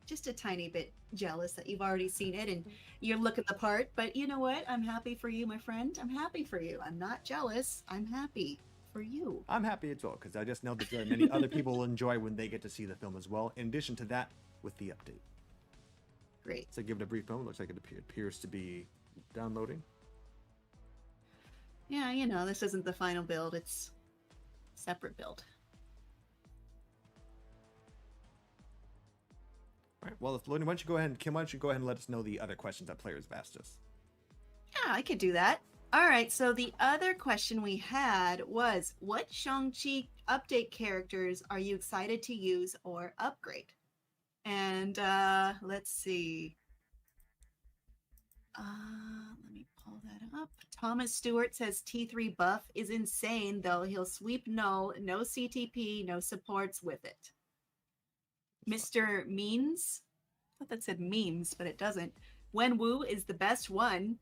Just a tiny bit jealous that you've already seen it and you're looking the part, but you know what? I'm happy for you, my friend. I'm happy for you. I'm not jealous. I'm happy for you. I'm happy as well, because I just know that there are many other people will enjoy when they get to see the film as well, in addition to that, with the update. Great. So give it a brief moment. Looks like it appears to be downloading. Yeah, you know, this isn't the final build. It's a separate build. All right. Well, Kim, why don't you go ahead and let us know the other questions that players have asked us. Yeah, I could do that. All right, so the other question we had was, what Shang-Chi update characters are you excited to use or upgrade? And let's see. Let me pull that up. Thomas Stewart says T3 buff is insane, though. He'll sweep no CTP, no supports with it. Mr. Means, I thought that said memes, but it doesn't. WENWU is the best one.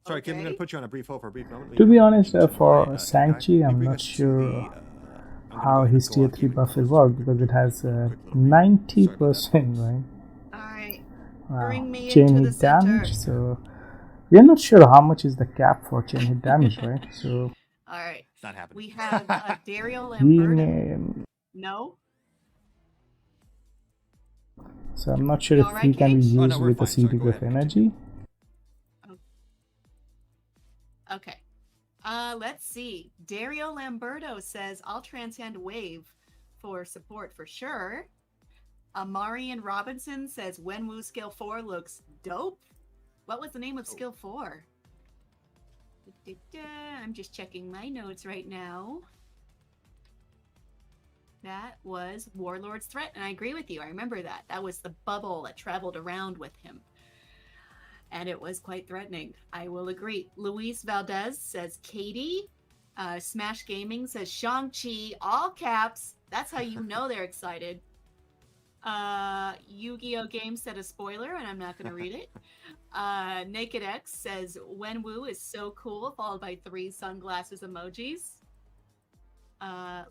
Sorry, Okay. Kim, I'm going to put you on a brief hold for a brief moment. To be honest, for Shang-Chi, I'm not sure how his tier 3 buff will work, because it has 90%, right? Alright. Wow. Bring me Chain into the hit damage, center. so we're not sure how much is the cap for chain hit damage, right? So Alright. It's not happening. We have Dario he Lamberto. No? So I'm not sure You if all he right, can be Kate? used Oh, no, we're with a fine. Sorry, CD go with ahead. energy. Okay. Let's see. Dario Lamberto says, I'll transcend wave for support for sure. Marian Robinson says, WENWU skill 4 looks dope. What was the name of skill 4? I'm just checking my notes right now. That was Warlord's Threat, and I agree with you. I remember that. That was the bubble that traveled around with him. And it was quite threatening. I will agree. Luis Valdez says Katie. Smash Gaming says Shang-Chi, all caps. That's how you know they're excited. Yu-Gi-Oh! Games said a spoiler, and I'm not going to read it. Naked X says WENWU is so cool, followed by 3 sunglasses emojis.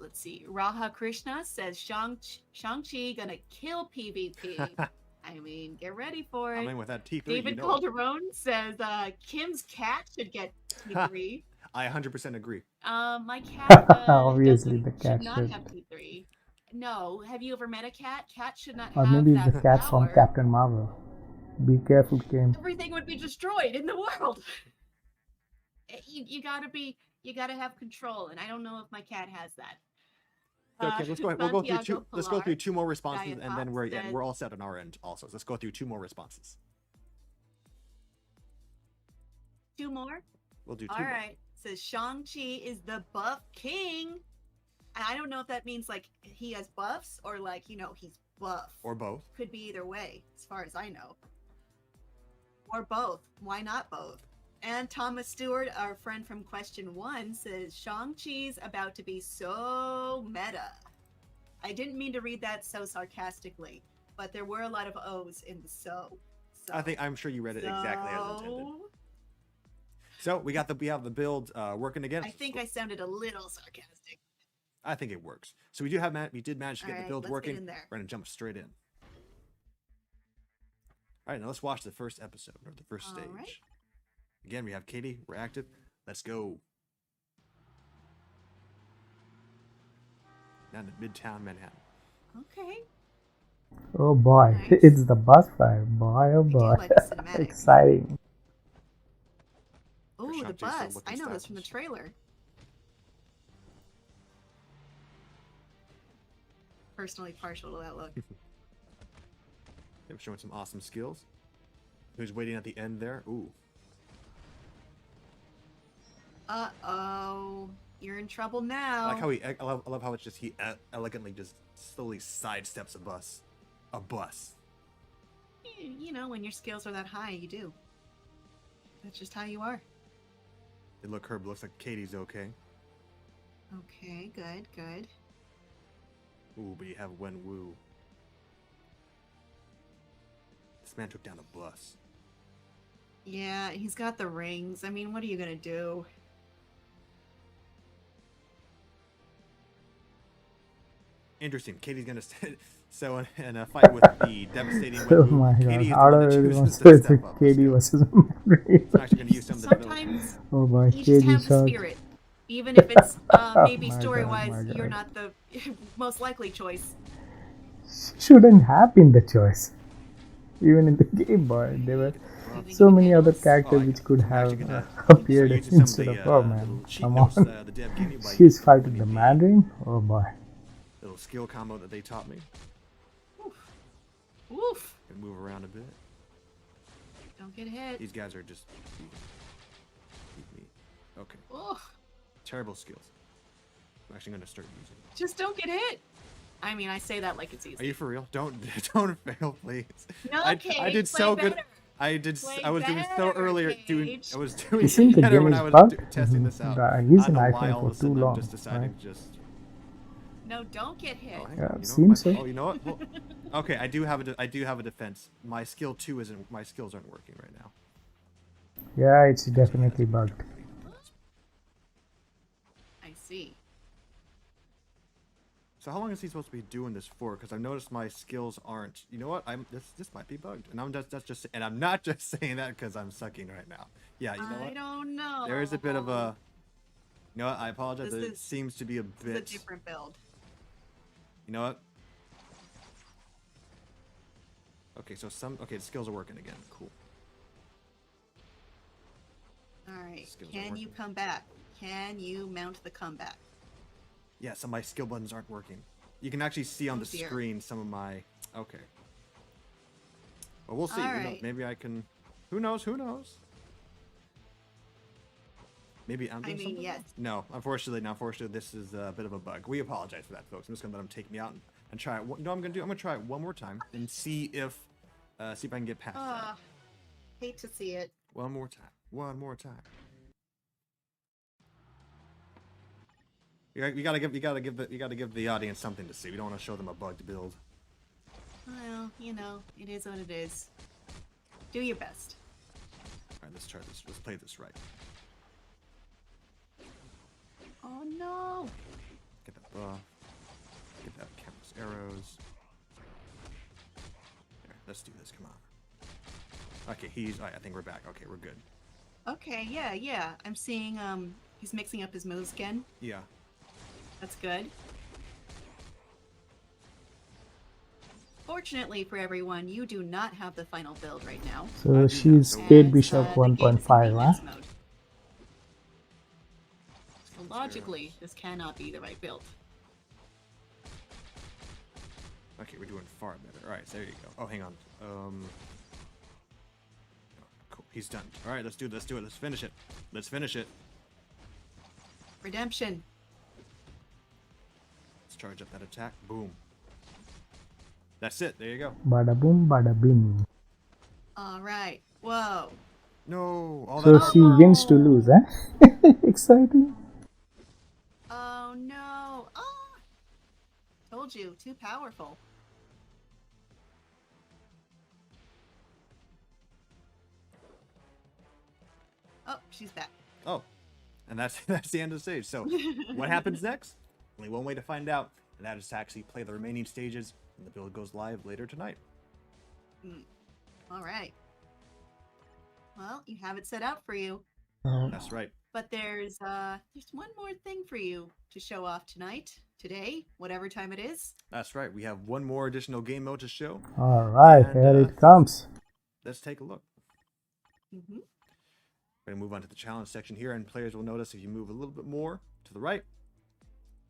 Let's see. Raha Krishna says Shang-Chi gonna kill PvP. I mean, get ready for it. I mean, with that T3, David you know Calderon says Kim's cat should get T3. I 100% agree. My cat Obviously, the cat should not have T3. No, have you ever met a cat? Cats should not Or have maybe that the cat from power. Captain Marvel. Be careful, Kim. Everything would be destroyed in the world. You gotta have control, and I don't know if my cat has that. Okay, let's go ahead. Let's go through two more responses, Diet and then Fox says- we're all set on our end. Also, so let's go through 2 more responses. 2 more? We'll do 2 All more. right. Says Shang-Chi is the buff king. And I don't know if that means like he has buffs or like, he's buff. Or both. Could be either way, as far as I know. Or both. Why not both? And Thomas Stewart, our friend from Question 1, says Shang-Chi's about to be so meta. I didn't mean to read that so sarcastically, but there were a lot of O's in the so. I'm sure you read it exactly as intended. So we have the build working again. I think I sounded a little sarcastic. I think it works. So we did manage to get the Alright, build let's working. get in there. We're gonna jump straight in. right, now let's watch the first episode or the first stage. Right. Again, we have Katie. We're active. Let's go. Down to Midtown Manhattan. Okay. Oh boy, Nice. it's the bus fight. Boy, oh I do boy. like the cinematic. Exciting. Ooh, the Shang-Chi's still bus. looking I know this from the stylish. trailer. Personally partial to that look. Yep, showing some awesome skills. Who's waiting at the end there? Ooh. Uh-oh. You're in trouble now. I like how I love how it's just he elegantly just slowly sidesteps a bus. A bus. You know, when your skills are that high, you do. That's just how you are. Hey, look, Herb, looks like Katie's okay. Okay, good, good. Ooh, but you have WENWU. This man took down a bus. Yeah, he's got the rings. I mean, what are you gonna do? Interesting. Katie's gonna so in a fight with the devastating Oh WENWU, my god, Katie is the out one of that everyone, chooses so to it's step up. Katie versus Mary. I'm actually gonna use some of the Sometimes Oh boy, you just Katie have the shot. spirit. Even if it's maybe My God, story-wise, my you're God. not the most likely choice. Shouldn't have been the choice. Even in the Game Boy, there were You think so you can many handle other this? characters I which can. could I'm have actually gonna appeared start using some of instead the of. Oh little man, cheat come notes on. the dev gave me by She's fighting implementing the Mandarin. Oh boy. little skill combo that they taught me. Oof! Can move around a bit. Don't get hit. These guys are just beat me. Okay. Oof! Terrible skills. I'm actually gonna start using them. Just don't get hit. I mean, I say that like it's easy. Are you for real? Don't fail, please. No, I Cage, did play so good. better. I did. Play I was doing so better, earlier. Cage. I was doing You think the better game when is I was bugged? testing this out. He's I an don't know why iPhone all for of a sudden too I'm long. just deciding Right? just. No, don't get hit. Oh, hang Yeah, on. it You know what? seems so. Oh, you know what? Well, okay, I do have a defense. My skill 2 isn't. My skills aren't working right now. Yeah, it's definitely bugged. I see. So how long is he supposed to be doing this for? Because I've noticed my skills aren't. You know what? This might be bugged, and I'm not just saying that because I'm sucking right now. Yeah, you know what? I don't know. There is a bit of a. You know what? I apologize. This It is- seems to be a It's bit. a different build. You know what? Okay, so the skills are working again. Cool. All right. Skills are Can you working. come back? Can you mount the comeback? Yeah, some of my skill buttons aren't working. You can actually see on Oh, the dear. screen some of my. Okay. Well, we'll see. All Who knows? right. Maybe I can. Who knows? Who knows? Maybe I'm doing I mean, something yes. wrong? No, unfortunately, this is a bit of a bug. We apologize for that, folks. I'm just gonna let him take me out and try it. No, I'm gonna try it one more time and see if I can get past that. Hate to see it. One more time. One more time. You gotta give the audience something to see. We don't want to show them a bugged build. Well, you know, it is what it is. Do your best. All right, let's try this. Let's play this right. Oh no! Get that buff. Get that countless arrows. There, let's do this. Come on. Okay, I think we're back. Okay, we're good. Okay, yeah. I'm seeing he's mixing up his moves again. Yeah. That's good. Fortunately for everyone, you do not have the final build right now. So she's Kate as, Bishop the game is in 1.5, huh? maintenance mode. So logically, this cannot be the right build. Okay, we're doing far better. All right, so there you go. Oh, hang on. Cool. He's done. All right, let's do it. Let's finish it. Let's finish it. Redemption. Let's charge up that attack. Boom. That's it. There you go. Bada boom, bada bing. All right. Whoa. No. All So that. she wins to lose, huh? Exciting. Oh no. Oh. Told you, too powerful. Oh, she's back. Oh, and that's the end of the stage. So, what happens next? Only one way to find out, and that is to actually play the remaining stages, and the build goes live later tonight. All right. Well, you have it set out for you. That's right. But there's one more thing for you to show off today, whatever time it is. That's right. We have one more additional game mode to show. All right, And, here it comes. Let's take a look. Mm-hmm. We're going to move on to the challenge section here, and players will notice if you move a little bit more to the right,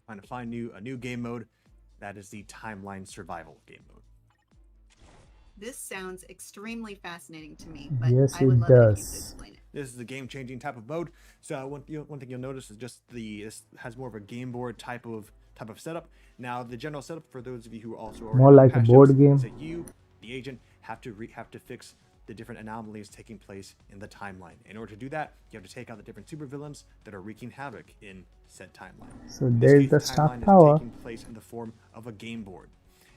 find a new game mode. That is the timeline survival game mode. This sounds extremely fascinating to me, but Yes, I would it love it if you could does. explain it. This is the game-changing type of mode. So one thing you'll notice is just this has more of a game board type of setup. Now the general setup for those of you who also already More know like a past board shows, game. is that you, the agent, have to fix the different anomalies taking place in the timeline. In order to do that, you have to take out the different supervillains that are wreaking havoc in said timeline. So In this there's case, the timeline start is tower. taking place in the form of a game board.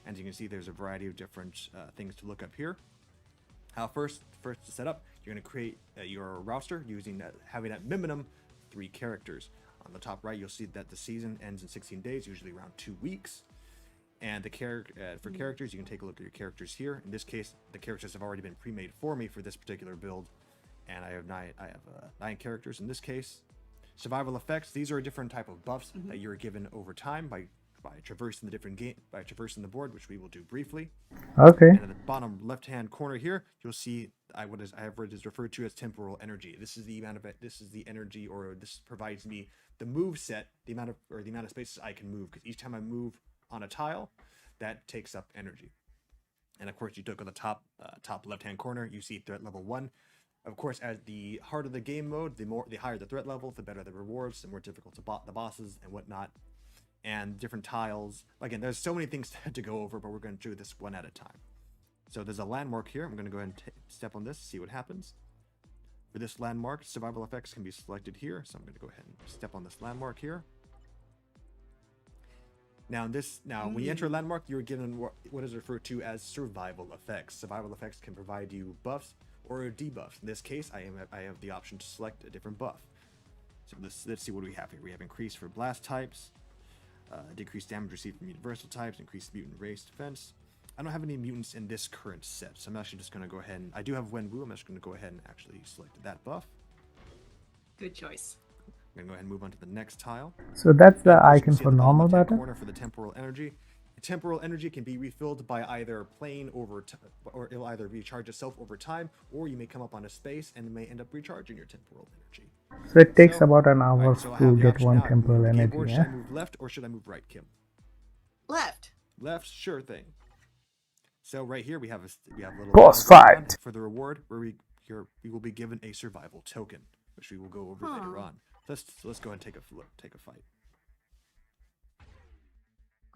As you can see, there's a variety of different things to look up here. First to set up, you're going to create your roster using having at minimum 3 characters. On the top right, you'll see that the season ends in 16 days, usually around 2 weeks. And the for characters, you can take a look at your characters here. In this case, the characters have already been pre-made for me for this particular build, and I have 9 characters in this case. Survival effects, these are a different type of buffs that you're given over time by traversing the board, which we will do briefly. Okay. And at the bottom left-hand corner here, you'll see what is referred to as temporal energy. This is the energy, or this provides me the move set, the amount of spaces I can move. Because each time I move on a tile, that takes up energy. And of course, you look at the top left-hand corner, you see threat level 1. Of course, as the harder the game mode, the higher the threat level, the better the rewards, the more difficult the bosses and whatnot. And different tiles. Again, there's so many things to go over, but we're going to do this one at a time. So there's a landmark here. I'm going to go ahead and step on this, see what happens. For this landmark, survival effects can be selected here. So I'm going to go ahead and step on this landmark here. Now, when you enter a landmark, you're given what is referred to as survival effects. Survival effects can provide you buffs or debuffs. In this case, I have the option to select a different buff. So let's see what we have here. We have increase for blast types. Decreased damage received from universal types, increased mutant race defense. I don't have any mutants in this current set, so I'm actually just going to go ahead and... I do have WENWU, I'm just going to go ahead and actually select that buff. Good choice. I'm going to go ahead and move on to the next tile. So that's the Of course, you can icon see for at the bottom normal left-hand battle. corner for the temporal energy. Temporal energy can be refilled by either playing or it'll either recharge itself over time, or you may come up on a space and it may end up recharging your temporal energy. So it takes So, about an hour Alright, so I to have the get option one now. I can temporal move the energy. keyboard. Yeah? Should I move left or should I move right, Kim? Left. Left, sure thing. So right here we have a little Boss battleground fight. for the reward, where we will be given a survival token, which we will go over later on. Let's go ahead and take a fight.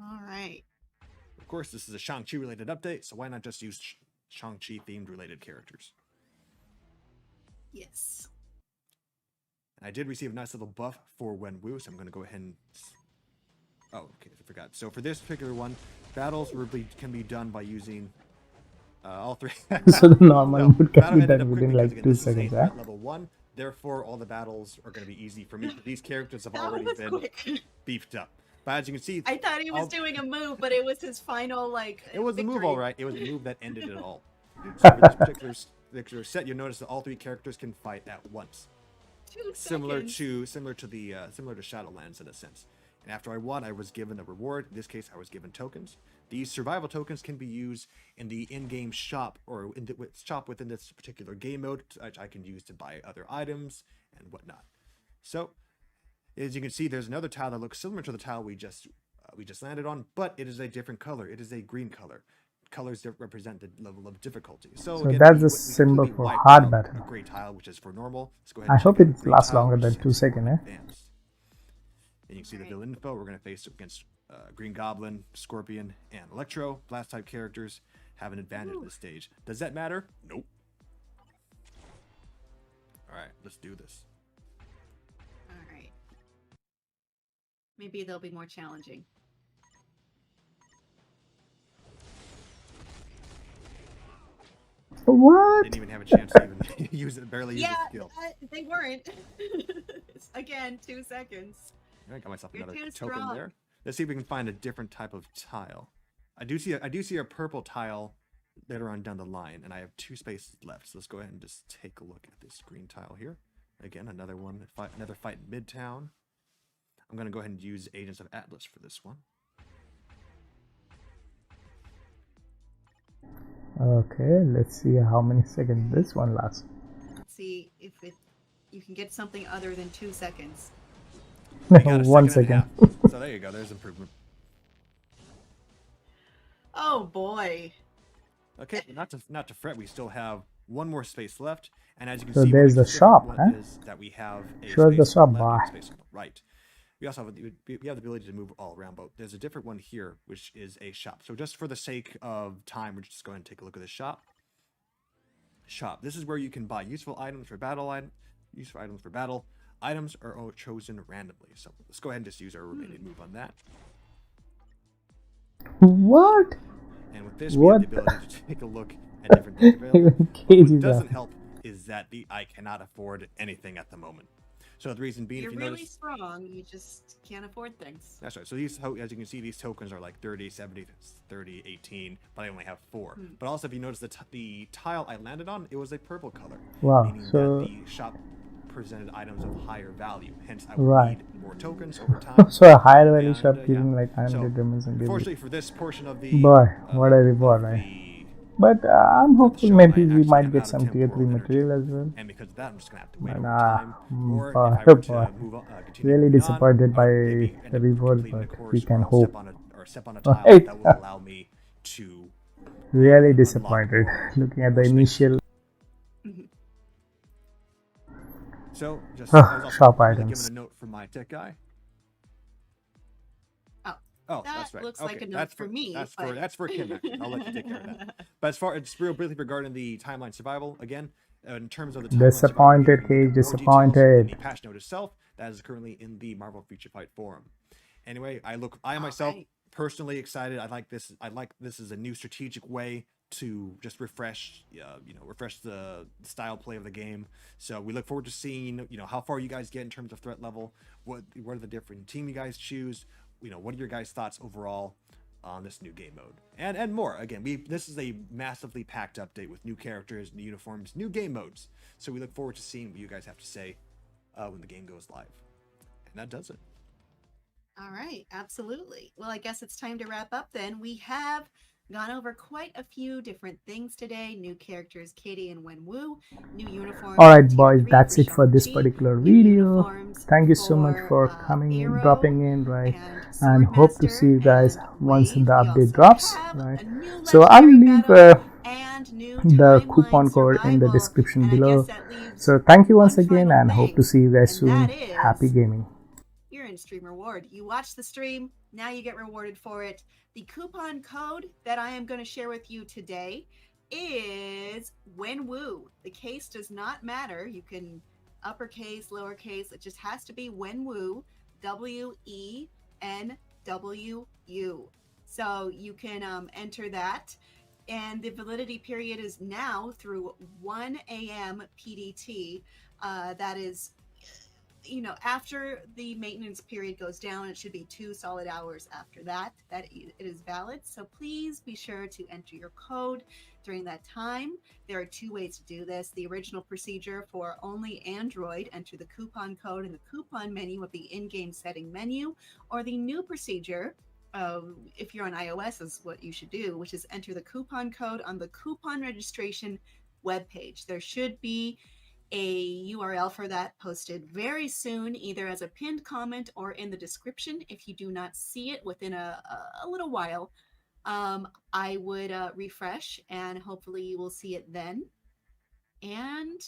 All right. Of course, this is a Shang-Chi related update, so why not just use Shang-Chi themed related characters? Yes. And I did receive a nice little buff for WENWU, so I'm going to go ahead and... Oh, okay, I forgot. So for this particular one, battles can be done by using all 3. So the normal mode battle can be ended done up within quickly like because, 2 again, this is a seconds. threat Yeah? level 1. Therefore, all the battles are going to be easy for me. These characters have That already was been quick. beefed up. But as you can see, I thought he was doing a move, but it was his final, like, it was the move, victory. all right. It was the move that ended it all. So for this particular set, you'll notice that all 3 characters can fight at once, 2 similar seconds. to Shadowlands in a sense. And after I won, I was given a reward. In this case, I was given tokens. These survival tokens can be used in the in-game shop or in the shop within this particular game mode, which I can use to buy other items and whatnot. So, as you can see, there's another tile that looks similar to the tile we just landed on, but it is a different color. It is a green color. Colors that represent the level of difficulty. So again, that's the we symbol completely for wiped hard out battle. the gray tile, which is for normal. Let's go ahead I and hope check out it the green lasts tile, longer which than is 2 seconds. Eh? advanced. And you can see the villain info. We're going to face against Green Goblin, Scorpion, and Electro. Blast type characters have an advantage at this stage. Does that matter? Nope. Alright, let's do this. All right. Maybe they'll be more challenging. What? Didn't even have a chance to even use it, barely use Yeah, the skill. they weren't. Again, 2 seconds. I got myself You're another too token strong. there. Let's see if we can find a different type of tile. I do see a purple tile later on down the line, and I have 2 spaces left. So let's go ahead and just take a look at this green tile here. Again, another fight in Midtown. I'm going to go ahead and use Agents of Atlas for this one. Okay, let's see how many seconds this one lasts. Let's see if you can get something other than 2 seconds. You got a 1 second and a second. half. So there you go. There's improvement. Oh boy. Okay, not to fret. We still have 1 more space left, and as you can So see, there's the shop, one huh? is that we have a Show the space on shop, the left and a boy. space on the right. We also have the ability to move all around, but there's a different one here, which is a shop. So just for the sake of time, we're just going to take a look at the shop. This is where you can buy useful items for battle. Items are chosen randomly. So let's go ahead and just use our remaining move on that. What? And with this, we have the ability to take a look at different things available. Even But Cage what is doesn't up. help is that I cannot afford anything at the moment. So the reason being, You're if you really notice, strong, you just can't afford things. that's right. So these, as you can see, these tokens are like 30, 70, 30, 18, but I only have 4. But also, if you notice the tile I landed on, it was a purple color, Wow, meaning so- that the shop presented items of higher value. Hence, I would Right. need more tokens over time. So a higher value And, shop yeah. giving like 100 So, diamonds and giving. Unfortunately for this portion of the Boy, what a reward, of right? the- But I'm hopeful show, maybe I we actually might am get out of some tier 3 temporal energy. material as well. And because of that, I'm just gonna have to wait But, over time. Or if boy, I were to boy. move on, continue Really moving disappointed on, I would by maybe end the up reward, completing a but course we can where I'll hope. step on a tile Right. that will allow me to Really unlock disappointed more- looking at more the space. initial So, just I was also shop quickly items. given a note from my tech guy. Oh, Oh, that that's right. looks Okay, like a note that's for me, That's but- for Kim. Actually, I'll let you take care of that. But as far as real briefly regarding the timeline survival, again, in terms of the timeline Disappointed, survival, you can look Cage, at more details disappointed. in the patch note itself that is currently in the Marvel Future Fight forum. Anyway, I myself Alright. personally excited. I like this as a new strategic way to just refresh the style play of the game. So we look forward to seeing how far you guys get in terms of threat level. What are the different team you guys choose? What are your guys' thoughts overall on this new game mode and more? Again, this is a massively packed update with new characters, new uniforms, new game modes. So we look forward to seeing what you guys have to say when the game goes live. And that does it. All right, absolutely. Well, I guess it's time to wrap up then. We have gone over quite a few different things today. New characters, Katie and WENWU, new uniforms. Alright Tier boys, 3 that's it for this Shang-Chi, particular new video. uniforms Thank you so much for coming in, Arrow dropping in, right? and And hope to Swordmaster see you guys and once Wave. the We update also drops, have right? a new So I'll legendary leave battle and new the timeline coupon code in the survival. description And I below. guess that leaves So thank you once one again final and hope to thing, see you guys and soon. that is Happy gaming. you're in stream reward. You watch the stream, now you get rewarded for it. The coupon code that I am going to share with you today is WENWU. The case does not matter. You can uppercase, lowercase. It just has to be WENWU, WENWU. So you can enter that. And the validity period is now through 1 a.m. PDT. That is, after the maintenance period goes down, it should be 2 solid hours after that it is valid. So please be sure to enter your code during that time. There are 2 ways to do this. The original procedure for only Android, enter the coupon code in the coupon menu of the in-game setting menu, or the new procedure, if you're on iOS, is what you should do, which is enter the coupon code on the coupon registration webpage. There should be a URL for that posted very soon, either as a pinned comment or in the description. If you do not see it within a little while, I would refresh and hopefully you will see it then. And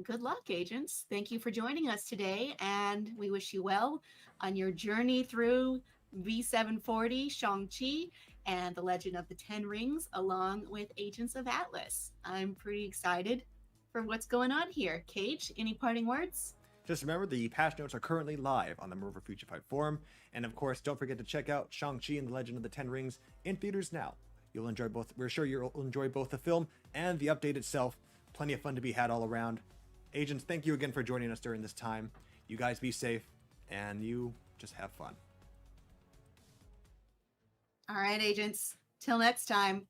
good luck, agents. Thank you for joining us today, and we wish you well on your journey through V740, Shang-Chi, and the Legend of the Ten Rings, along with Agents of Atlas. I'm pretty excited for what's going on here. Cage, any parting words? Just remember, the patch notes are currently live on the Marvel Future Fight forum. And of course, don't forget to check out Shang-Chi and the Legend of the Ten Rings in theaters now. You'll enjoy both. We're sure you'll enjoy both the film and the update itself. Plenty of fun to be had all around. Agents, thank you again for joining us during this time. You guys be safe, and you just have fun. All right, agents. Till next time.